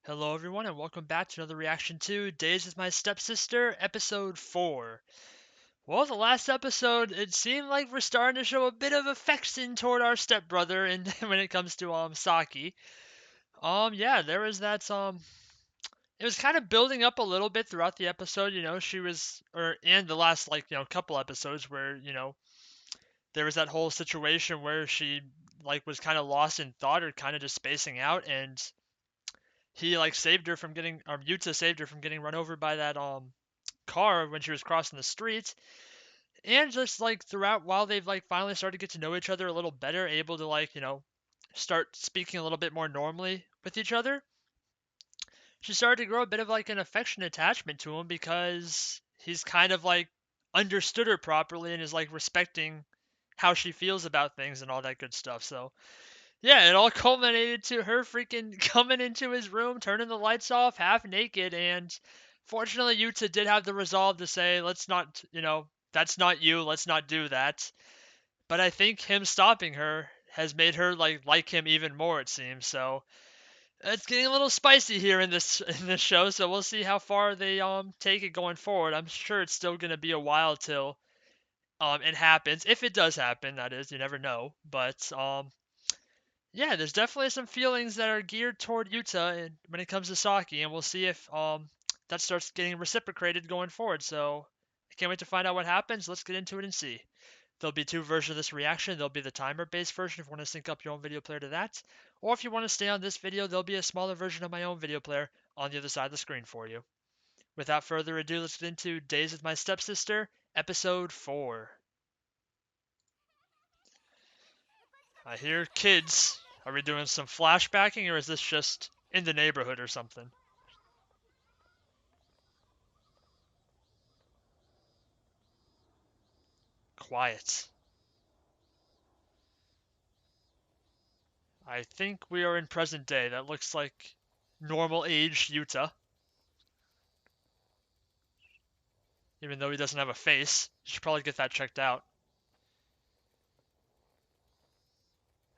Hello, everyone, and welcome back to another reaction to Days With My Stepsister, Episode 4. Well, the last episode, it seemed like we're starting to show a bit of affection toward our stepbrother, and when it comes to Saki. Yeah, there was it was kind of building up a little bit throughout the episode. She was, and the last couple episodes where there was that whole situation where she was kind of lost in thought or kind of just spacing out, and he saved her from getting Yuta saved her from getting run over by that car when she was crossing the street. And just throughout, while they've finally started to get to know each other a little better, able to start speaking a little bit more normally with each other, she started to grow a bit of an affectionate attachment to him because he's kind of understood her properly and is respecting how she feels about things and all that good stuff. So yeah, it all culminated to her freaking coming into his room, turning the lights off, half naked, and fortunately Yuta did have the resolve to say, let's not, that's not you, let's not do that. But I think him stopping her has made her like him even more, it seems. So it's getting a little spicy here in this show, so we'll see how far they take it going forward. I'm sure it's still gonna be a while till it happens. If it does happen, that is, you never know. But yeah, there's definitely some feelings that are geared toward Yuta when it comes to Saki, and we'll see if that starts getting reciprocated going forward. So I can't wait to find out what happens. Let's get into it and see. There'll be two versions of this reaction. There'll be the timer-based version if you want to sync up your own video player to that, or if you want to stay on this video, there'll be a smaller version of my own video player on the other side of the screen for you. Without further ado, let's get into Days with My Stepsister, Episode 4. I hear kids. Are we doing some flashbacking, or is this just in the neighborhood or something? Quiet. I think we are in present day. That looks like normal age Yuta. Even though he doesn't have a face. You should probably get that checked out.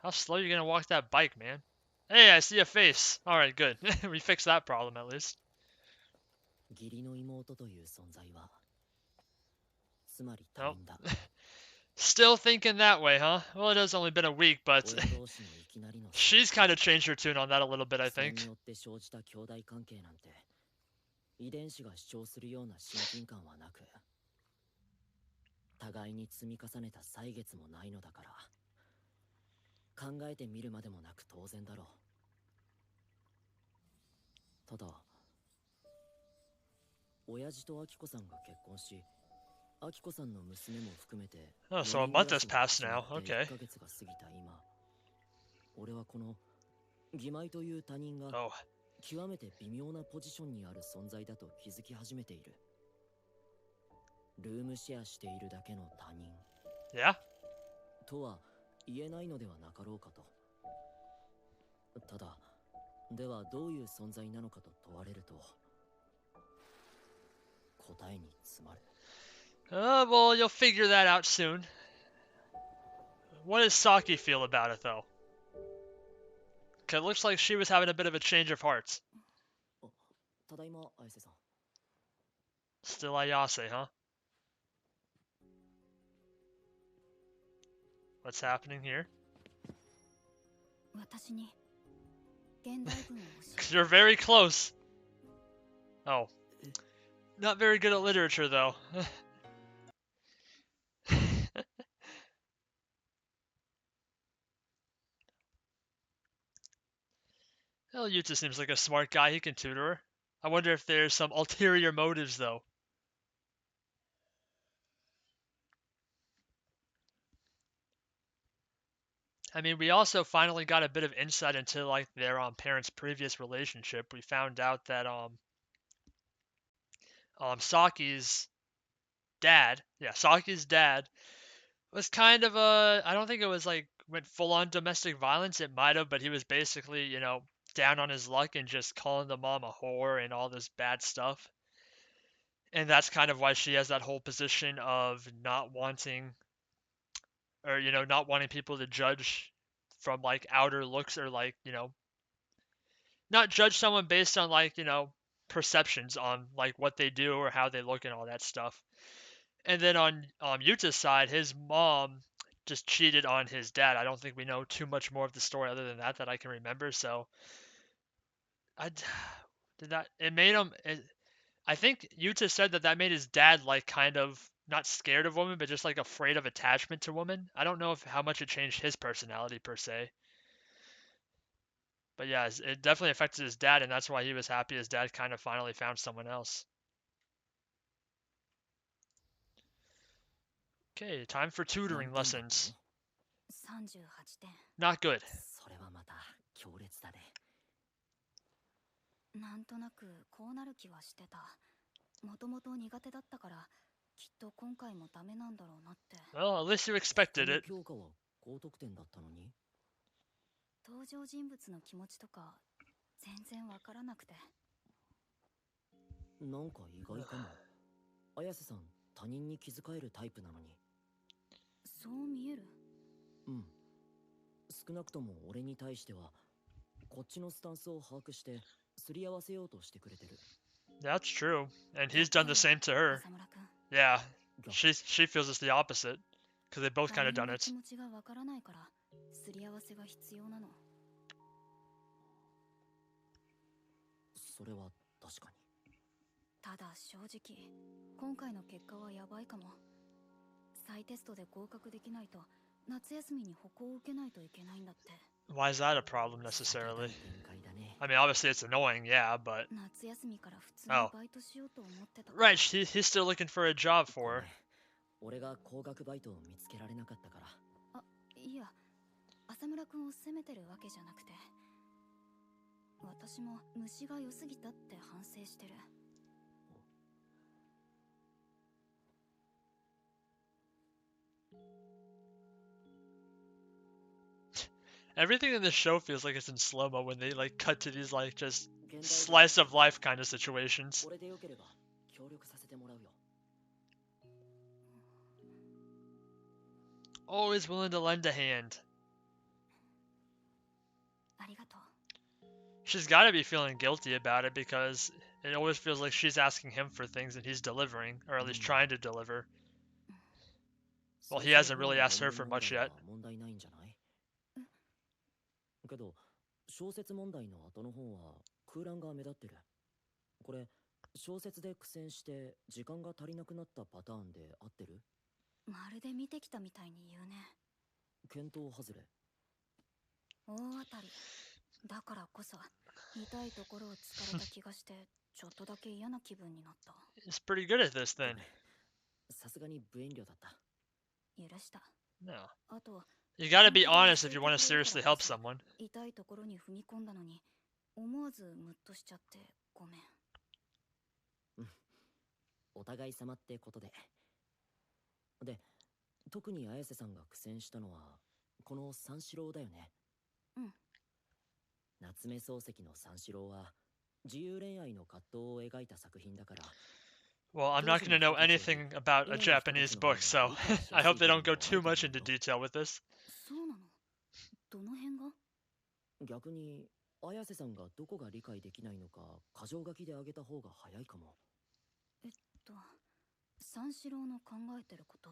How slow are you gonna walk that bike, man? Hey, I see a face. Alright, good. We fixed that problem at least. Nope. Still thinking that way, huh? Well, it has only been a week, but she's kind of changed her tune on that a little bit, I think. 遺伝子が主張するような親近感はなく、互いに積み重ねた歳月もないのだから、考えてみるまでもなく当然だろう。ただ、親父とアキコさんが結婚し、アキコさんの娘も含めて、Oh, so a month has passed now. Okay. 1ヶ月が過ぎた今、俺はこの義妹という他人が Oh. 極めて微妙なポジションにある存在だと気づき始めている。ルームシェアしているだけの他人。Yeah? とは言えないのではなかろうかと。ただ、ではどういう存在なのかと問われると、答えに詰まる。Well, you'll figure that out soon. What does Saki feel about it, though? Cause it looks like she was having a bit of a change of heart. Still Ayase, huh? What's happening here? You're very close. Oh. Not very good at literature, though. Well, Yuta seems like a smart guy. He can tutor her. I wonder if there's some ulterior motives, though. I mean, we also finally got a bit of insight into their parents' previous relationship. We found out that Saki's Saki's dad was kind of I don't think it was went full on domestic violence. It might have, but he was basically, down on his luck and just calling the mom a whore and all this bad stuff. And that's kind of why she has that whole position of not wanting, or not wanting people to judge from outer looks, or not judge someone based on like, perceptions on like what they do or how they look and all that stuff. And then on Yuta's side, his mom just cheated on his dad. I don't think we know too much more of the story other than that I can remember. So I did that. It made him. I think Yuta said that made his dad like kind of not scared of women, but just like afraid of attachment to women. I don't know if how much it changed his personality per se. But yeah, it definitely affected his dad, and that's why he was happy his dad kind of finally found someone else. Okay, time for tutoring 何点だったの？ lessons. 38点。Not good. それはまた強烈だね。なんとなくこうなる気はしてた。もともと苦手だったから、きっと今回もダメなんだろうなって。Well, at least you 他 expected の it. 教科は高得点だったのに。登場人物の気持ちとか全然わからなくて。なんか意外かも。綾瀬さん、他人に気遣えるタイプなのに。そう見える？うん。少なくとも俺に対しては、こっちのスタンスを把握してすり合わせようとしてくれてる。That's true, and he's done the same to her. 浅村君。Yeah, she feels it's the opposite, because they both kind of done 他人の it. 気持ちがわからないから、すり合わせが必要なの。それは確かに。ただ正直、今回の結果はやばいかも。再テストで合格できないと、夏休みに歩行を受けないといけないんだって。Why is that a problem necessarily? 展開だね。 I mean, obviously it's annoying, yeah, but 夏休みから普通にバイトしようと思ってた。right, he's still looking for a job ごめ for ん。俺が高額バイトを見つけられなかったから。あ、いや、浅村君を責めてるわけじゃなくて、私も虫が良すぎたって反省してる。Everything in this show feels like it's in slow-mo when they like cut to these like just slice of life kind of situations. これでよければ協力させてもらうよ。 Always willing to lend a hand. ありがとう。 She's got to be feeling guilty about it because it always feels like she's asking him for things and he's delivering, or at least trying to deliver. Well, he hasn't really asked her for much yet. 問題ないんじゃない？けど小説問題の後の方は空欄が目立ってる。これ小説で苦戦して時間が足りなくなったパターンで合ってる？まるで見てきたみたいに言うね。検討外れ。大当たり。だからこそ痛いところを突かれた気がしてちょっとだけ嫌な気分になった。He's pretty good at this then. さすがに無遠慮だった。許した。 No. あと You gotta be honest if you want to seriously help someone. 痛いところに踏み込んだのに思わずムッとしちゃってごめん。お互い様ってことで。で、特に綾瀬さんが苦戦したのはこの三四郎だよね。うん。夏目漱石の三四郎は自由恋愛の葛藤を描いた作品だから。 Well, I'm not gonna know anything about a Japanese book, so I hope they don't go too much into detail with this. そうなの？どの辺が？逆に綾瀬さんがどこが理解できないのか箇条書きであげた方が早いかも。三四郎の考えてること、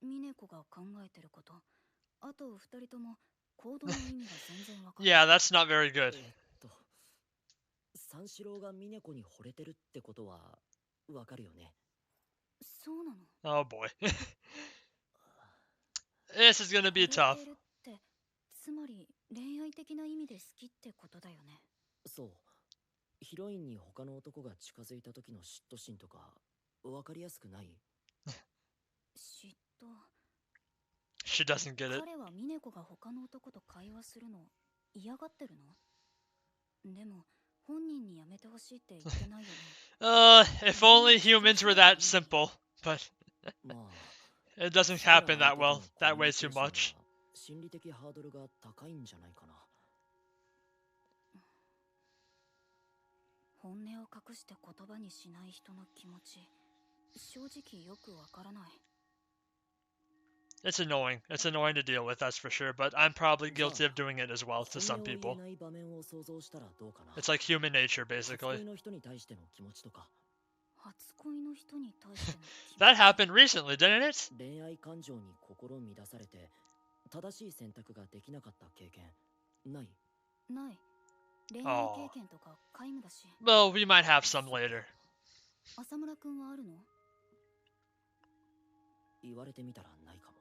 峰子が考えてること、あと二人とも行動の意味が全然わかんない。Yeah, that's not very good. 三四郎が峰子に惚れてるってことはわかるよね。そうなの？ Oh boy. This is gonna be 惚 tough. れてるってつまり恋愛的な意味で好きってことだよね。そう。ヒロインに他の男が近づいた時の嫉妬心とかわかりやすくない？嫉妬。 She doesn't get it. 彼は峰子が他の男と会話するの嫌がってるの？でも本人にやめてほしいって言ってないよね。If only humans were that simple, but まあ it doesn't happen that well, that way too much. 心理的ハードルが高いんじゃないかな。本音を隠して言葉にしない人の気持ち、正直よくわからない。It's annoying. It's annoying to deal with, that's for sure. But I'm probably guilty of doing it as well to some 本音を言え people. ない場面を想像したらどうかな。 It's like human nature, 初 basically. 恋の人に対しての気持ちとか、 初恋の人に対しての気持 That ち happened recently, didn't it? 恋愛感情に心乱されて正しい選択ができなかった経験ない？ない。恋愛経験とか皆無だし。 Well, we might have some later. 浅村くんはあるの？言われてみたらないかも。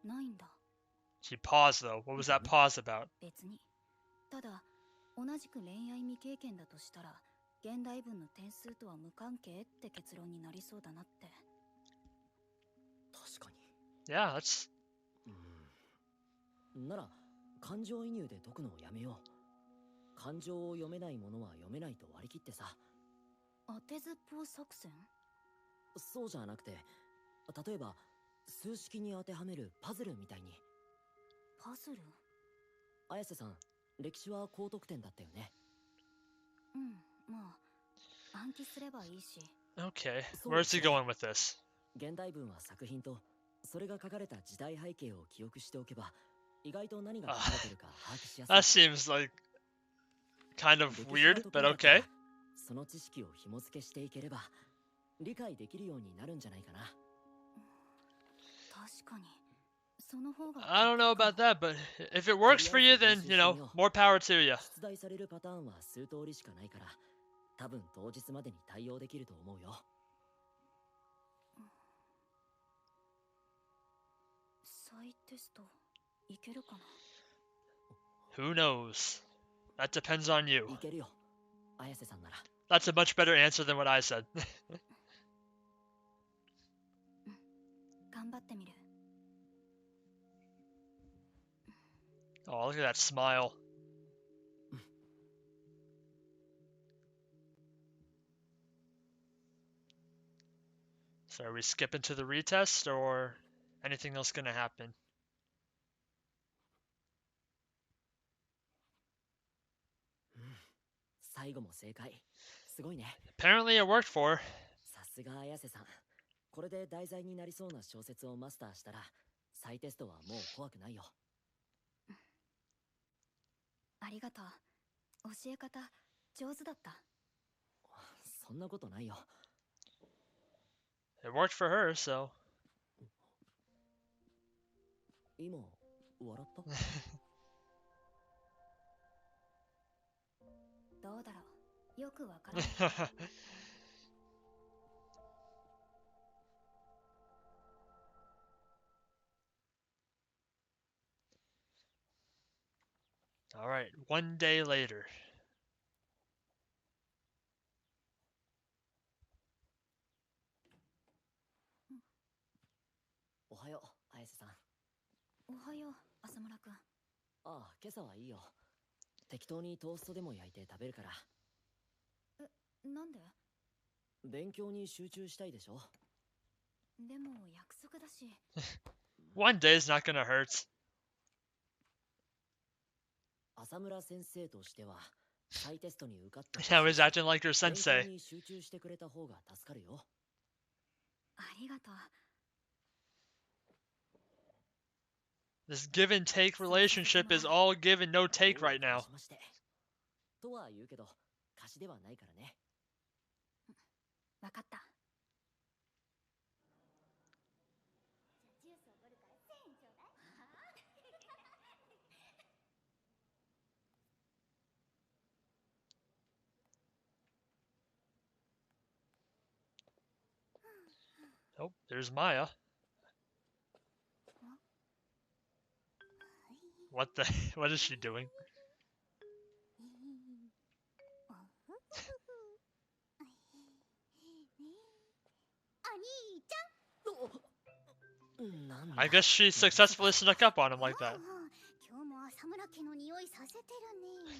ないんだ。 She paused, though. What was that pause about? 別に。ただ、同じく恋愛未経験だとしたら、現代文の点数とは無関係って結論になりそうだなって。確かに。 Yeah, that's... なら感情移入で解くのをやめよう。感情を読めないものは読めないと割り切ってさ。当てずっぽう作戦？そうじゃなくて、例えば数式に当てはめるパズルみたいに。パズル？綾瀬さん、歴史は高得点だったよね。まあ暗記すればいいし。 Okay, where's he going with this? 現代文は作品とそれが書かれた時代背景を記憶しておけば、意外と何が書かれてるか把握しやすい。 That seems like kind of weird, but okay. その知識を紐付けしていければ理解できるようになるんじゃないかな。確かに。その方が。 I don't know about that, but if it works for you, then, you know, more power to you. 出題されるパターンは数通りしかないから、多分当日までに対応できると思うよ。再テストいけるかな？ Who knows? That depends on you. いけるよ、綾瀬さんなら。 That's a much better answer than what I said. 頑張ってみる。 Oh, look at that smile. So are we skipping to the retest, or anything else gonna happen? 最後も正解。すごいね。 Apparently it worked for her. さすが綾瀬さん。これで題材になりそうな小説をマスターしたら、再テストはもう怖くないよ。ありがとう。教え方上手だった。そんなことないよ。 It worked for her, so. 今笑った？どうだろう。よくわからない。 All right, one day later. おはよう、綾瀬さん。おはよう、浅村くん。ああ、今朝はいいよ。適当にトーストでも焼いて食べるから。なんで？勉強に集中したいでしょ。でも約束だし。 One day is not gonna hurt. 浅村先生としては、再テストに受かった。 Now he's acting like your 勉強 sensei. に集中してくれた方が助かるよ。ありがとう。 This give and take relationship is all give and no take right now. とは言うけど、貸しではないからね。わかった。 Oh, there's Maya. What the? What is she doing? なんだ。 I guess she successfully snuck up on him like that. 今日も浅村家の匂いさせてるね。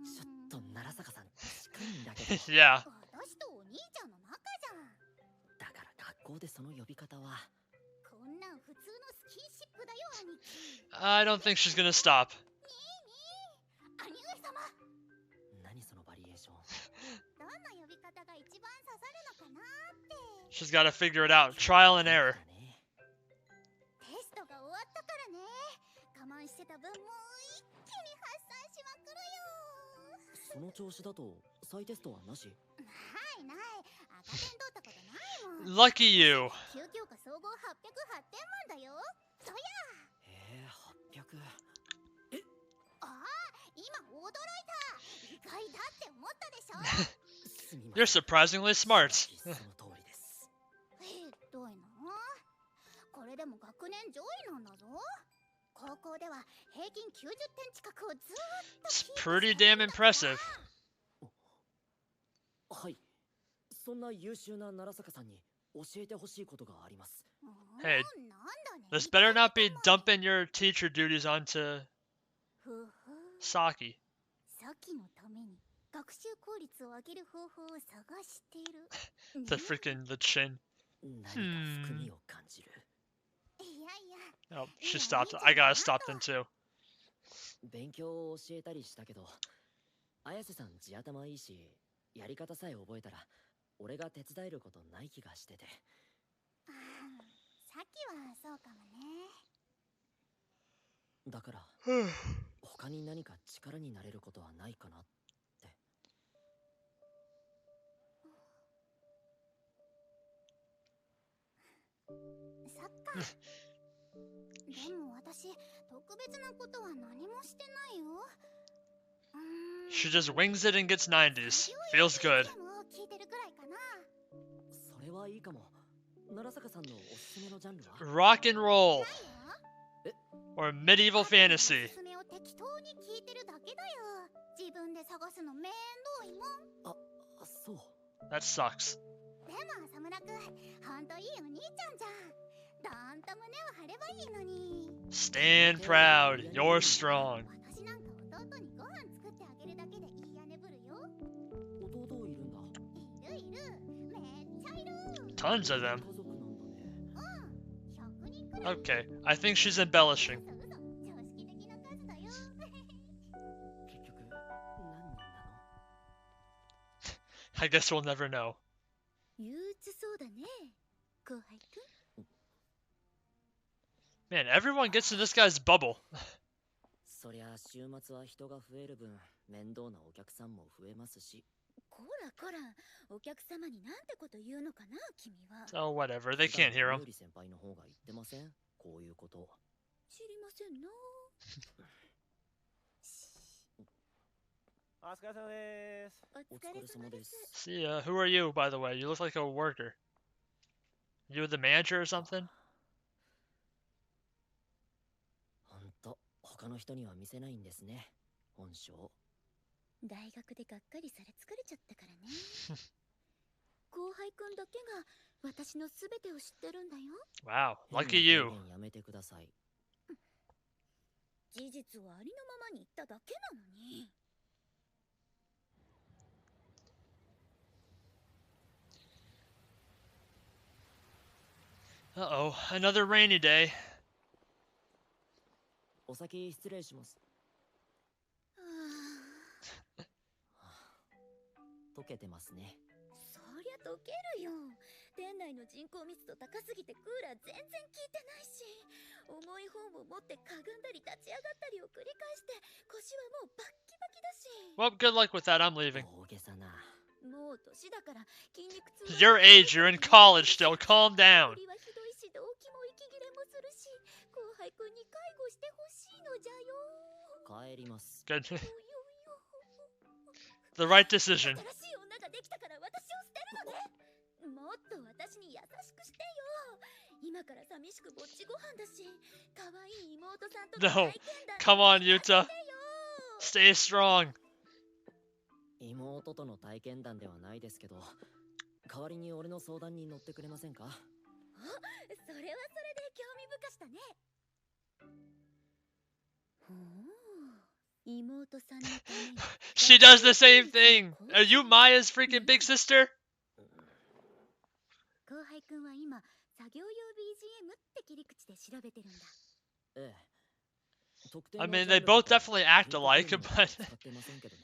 ちょっと奈良坂さん近いんだけど。 Yeah. 私とお兄ちゃんの仲じゃん。だから学校でその呼び方は。こんなん普通のスキンシップだよ、兄貴。 I don't think she's gonna stop. 兄上様。何そのバリエーション。どんな呼び方が一番刺さるのかなって。 She's gotta figure it out. Trial and error. ねしてた分もう一気に発散しまくるよ。その調子だと再テストはなし？ないない、赤点取ったことないもん。 Lucky you. 9教科総合808点満だよ。そや。800。ああ、今驚いた。意外だって思ったでしょ。すみません。 You're surprisingly smart. その通りです。どういうの？これでも学年上位なんだぞ。高校では平均90点近くをずーっと It's キープ pretty してる damn んだから。 impressive. はい。そんな優秀な奈良坂さんに教えてほしいことがあります。Hey, なんだね。 this better not be dumping your teacher duties onto ふふ。 Saki. さっきのために学習効率を上げる方法を探している。 The freaking the chin. 何か含みを感じる。いやいや、 Oh, she stopped. I gotta stop them too. 勉強を教えたりしたけど、綾瀬さん地頭いいし、やり方さえ覚えたら俺が手伝えることない気がしてて。さっきはそうかもね。だから他に何か力になれることはないかなって。そっか。でも私、特別なことは何もしてないよ。She just wings it and gets 90s. Feels good. 聞いてるくらいかな。それはいいかも。奈良坂さんのおすすめのジャンルは？ Rock and roll え or medieval お fantasy. すすめを適当に聞いてるだけだよ。自分で探すの面倒いもん。あ、そう。 That sucks. でも浅村くん、ほんといいお兄ちゃんじゃん。どんと胸を張ればいいのに。 Stand proud. You're strong. 私なんか弟にご飯作ってあげるだけでいいやねぶるよ。弟いるんだ。いるいる、めっちゃいる。 Tons of them. 家族なんだね。 100人くらい。 Okay, I think she's embellishing. 嘘嘘、常識的な数だよ。 結局何人なの？ I guess we'll never know. 憂鬱そうだね、後輩くん。 Man, everyone gets in this guy's bubble. そりゃ週末は人が増える分面倒なお客さんも増えますし。こらこら、お客様になんてこと言うのかな、君は。 Oh, whatever. They can't hear him. 優里先輩の方が言ってません？こういうこと。知りませんな。お疲れ様です。お疲れ様です。 See ya. Who are you, by the way? You look like a worker. You the manager or something? ほんと他の人には見せないんですね、本性。大学でがっかりされ疲れちゃったからね。後輩くんだけが私のすべてを知ってるんだよ。 Wow, 変な lucky you. 表現やめてください。事実をありのままに言っただけなのに。 Uh-oh, another rainy day. お先失礼します。はあ、溶けてますね。そりゃ溶けるよ。店内の人口密度高すぎてクーラー全然効いてないし、重い本を持ってかがんだり立ち上がったりを繰り返して腰はもうバッキバキだし。 Well, good luck with that. I'm leaving. 大げさな。もう年だから筋肉痛は Your age, you're in college still. Calm down. はひどいし動機も息切れもするし、後輩くんに介護してほしいのじゃよ。帰ります。 Good. よよよ The right decision. 新しい女ができたから私を捨てるのね。もっと私に優しくしてよ。今から寂しくぼっちご飯だし、可愛い妹さんとの No. 体験談 Come on, 聞かせてよ。 Yuta. Stay strong. 妹との体験談ではないですけど、代わりに俺の相談に乗ってくれませんか？それはそれで興味深しだね。ほう、妹さんのために She does the same thing. Are you Maya's freaking big sister? 後輩くんは今作業用 BGM って切り口で調べてるんだ。ええ。特定 I の mean, ジャ they ンルと both か definitely act ヒント alike, ゲーム but 使ってませんけどね。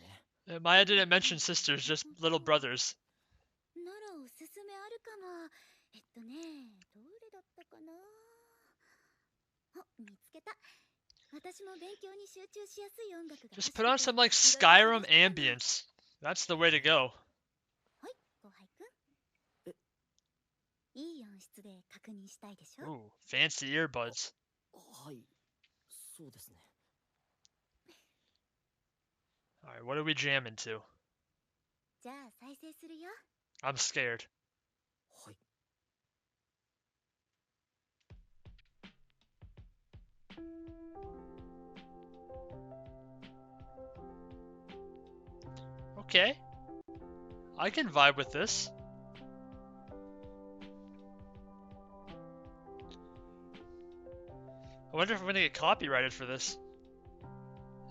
Maya didn't mention sisters, just little brothers. ならおすすめあるかも。どれだったかな。あ、見つけた。Just put on some like Skyrim ambience. That's the way to go. はい、後輩くん。いい音質で確認したいでしょ。 Ooh, fancy earbuds. はい、そうですね。 Alright, what are we jamming to? じゃあ再生するよ。 I'm scared. はい。 Okay. I can vibe with this. I wonder if we're gonna get copyrighted for this.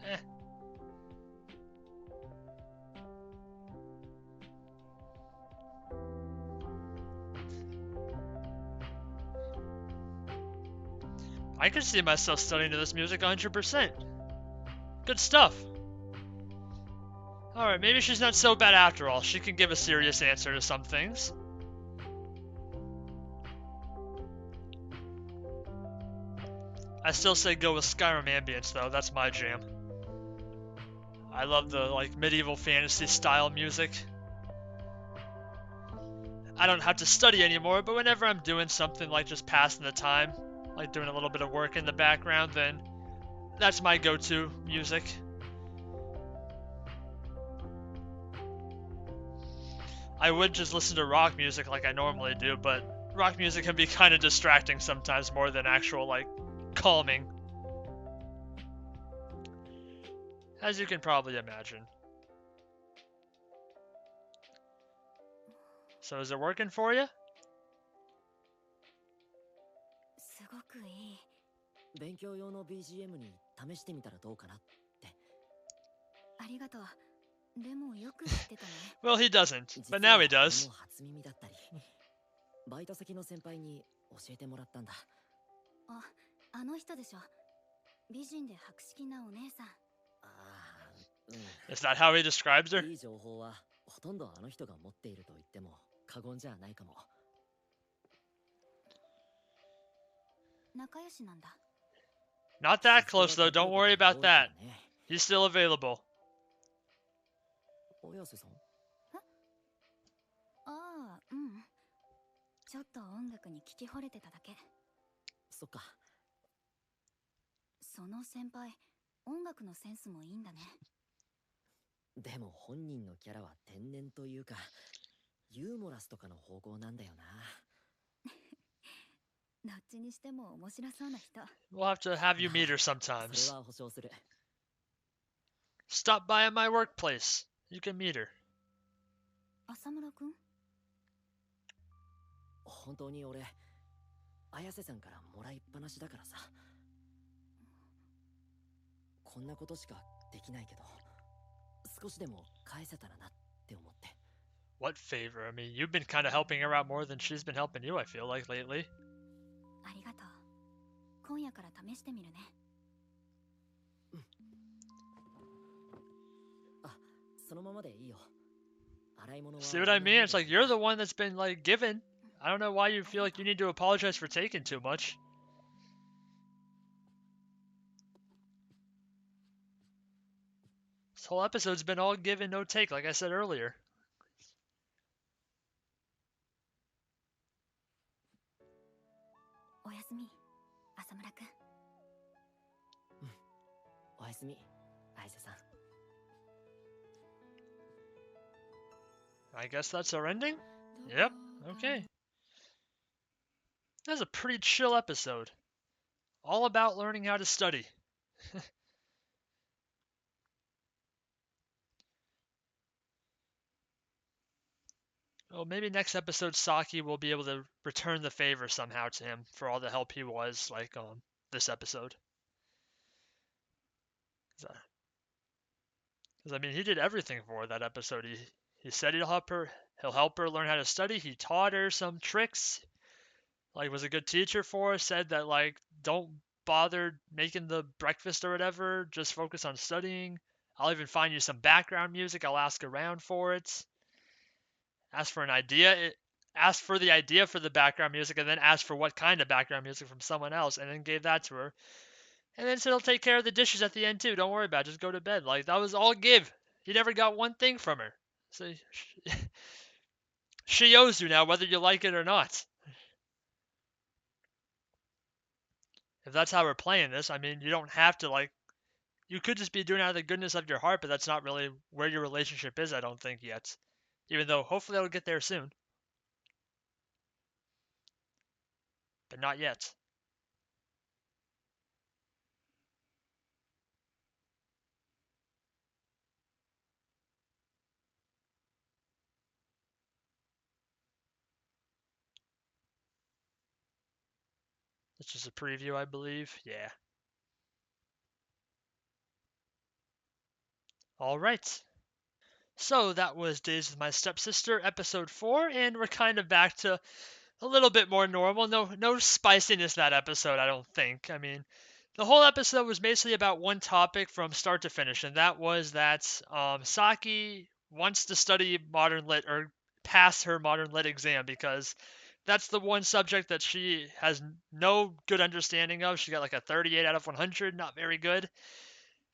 Eh. I could see myself studying to this music 100%. Good stuff. Alright, maybe she's not so bad after all. She can give a serious answer to some things. I still say go with Skyrim ambience though, that's my jam. I love the like medieval fantasy style music. I don't have to study anymore, but whenever I'm doing something like just passing the time, like doing a little bit of work in the background, then that's my go-to music. I would just listen to rock music like I normally do, but rock music can be kind of distracting sometimes more than actual like calming. As you can probably imagine. So is it working for you? すごくいい。勉強用の BGM に試してみたらどうかなって。ありがとう。でもよく知ってたね。 Well, he doesn't, but now he 実は does. 俺も初耳だったり、バイト先の先輩に教えてもらったんだ。あ、あの人でしょ。美人で博識なお姉さん。ああ、Is that how he describes her? いい情報はほとんどあの人が持っていると言っても過言じゃないかも。仲良しなんだ。 Not that close though, don't worry about that. He's still available. 綾瀬さん？ああ、うん。ちょっと音楽に聞き惚れてただけ。そっか。その先輩、音楽のセンスもいいんだね。でも本人のキャラは天然というか、ユーモラスとかの方向なんだよな。どっちにしても面白そうな人。 We'll have to have you meet her そ sometimes. れは保証する。 Stop by at my workplace. You can meet her. 浅村くん？本当に俺、綾瀬さんからもらいっぱなしだからさ。こんなことしかできないけど、少しでも返せたらなって思って。What favor? I mean, you've been kind of helping her out more than she's been helping you, I feel like, lately. ありがとう。今夜から試してみるね。あ、そのままでいいよ。洗い物は。 See what I mean? It's like you're the one that's been, like, given. I don't know why you feel like you need to apologize for taking too much. This whole episode's been all give and no take, like I said earlier. おやすみ、浅村くん。おやすみ、綾瀬さん。 I guess that's our ending? Yep, okay. That was a pretty chill episode. All about learning how to study. Well, maybe next episode Saki will be able to return the favor somehow to him for all the help he was, like, this episode. Because, I mean, he did everything for her that episode. He said he'll help her learn how to study. He taught her some tricks. Like, was a good teacher for her. Said that, like, don't bother making the breakfast or whatever. Just focus on studying. I'll even find you some background music. I'll ask around for it. Ask for an idea. Asked for the idea for the background music and then asked for what kind of background music from someone else and then gave that to her. And then said he'll take care of the dishes at the end too. Don't worry about it. Just go to bed. Like, that was all give. He never got one thing from her. So she owes you now, whether you like it or not. If that's how we're playing this, I mean, you don't have to, like, you could just be doing it out of the goodness of your heart, but that's not really where your relationship is, I don't think, yet. Even though hopefully it'll get there soon. But not yet. It's just a preview, I believe. Yeah. Alright. So that was Days with My Stepsister, episode 4, and we're kind of back to a little bit more normal. No spiciness that episode, I don't think. I mean, the whole episode was basically about one topic from start to finish, and that was that Saki wants to study modern lit or pass her modern lit exam because that's the one subject that she has no good understanding of. She got like a 38 out of 100, not very good.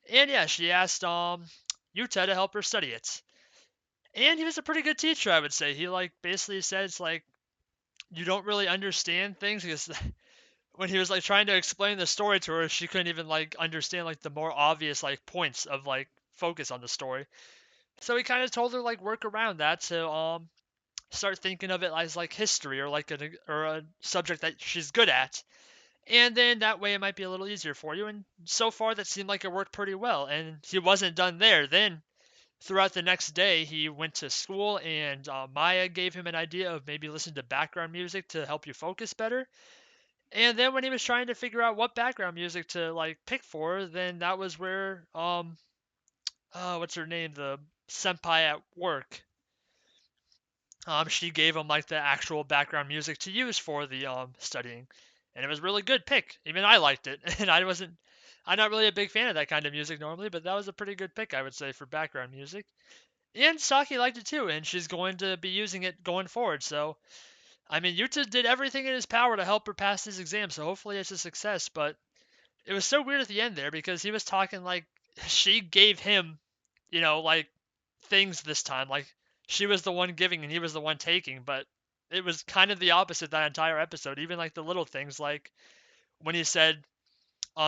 And yeah, she asked Yuta to help her study it. And he was a pretty good teacher, I would say. He like basically said it's like you don't really understand things because when he was like trying to explain the story to her, she couldn't even like understand like the more obvious like points of like focus on the story. So he kind of told her like work around that to start thinking of it as like history or like a subject that she's good at. And then that way it might be a little easier for you. And so far that seemed like it worked pretty well. And he wasn't done there. Then throughout the next day, he went to school, and Maya gave him an idea of maybe listening to background music to help you focus better. And then when he was trying to figure out what background music to like pick for, then that was where what's her name, the senpai at work, she gave him like the actual background music to use for the studying, and it was a really good pick. Even I liked it, and I'm not really a big fan of that kind of music normally, but that was a pretty good pick, I would say, for background music. And Saki liked it too, and she's going to be using it going forward. So, I mean, Yuta did everything in his power to help her pass this exam, so hopefully it's a success. But it was so weird at the end there because he was talking like she gave him, like things this time. Like she was the one giving and he was the one taking, but it was kind of the opposite that entire episode. Even like the little things, like when he said,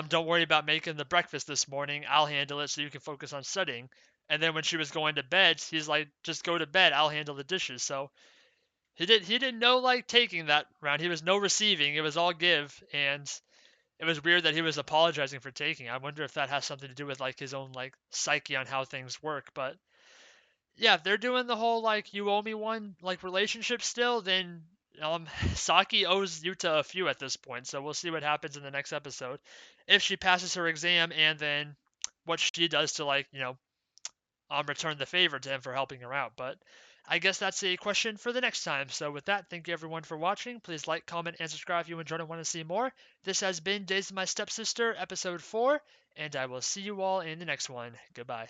don't worry about making the breakfast this morning. I'll handle it so you can focus on studying. And then when she was going to bed, he's like, just go to bed. I'll handle the dishes. So he didn't know like taking that round. He was no receiving. It was all give. And it was weird that he was apologizing for taking. I wonder if that has something to do with like his own like psyche on how things work. But yeah, if they're doing the whole like you owe me one like relationship still, then Saki owes Yuta a few at this point. So we'll see what happens in the next episode. If she passes her exam and then what she does to like, return the favor to him for helping her out. But I guess that's a question for the next time. So with that, thank you everyone for watching. Please like, comment, and subscribe if you enjoyed and want to see more. This has been Days of My Stepsister, episode 4, and I will see you all in the next one. Goodbye.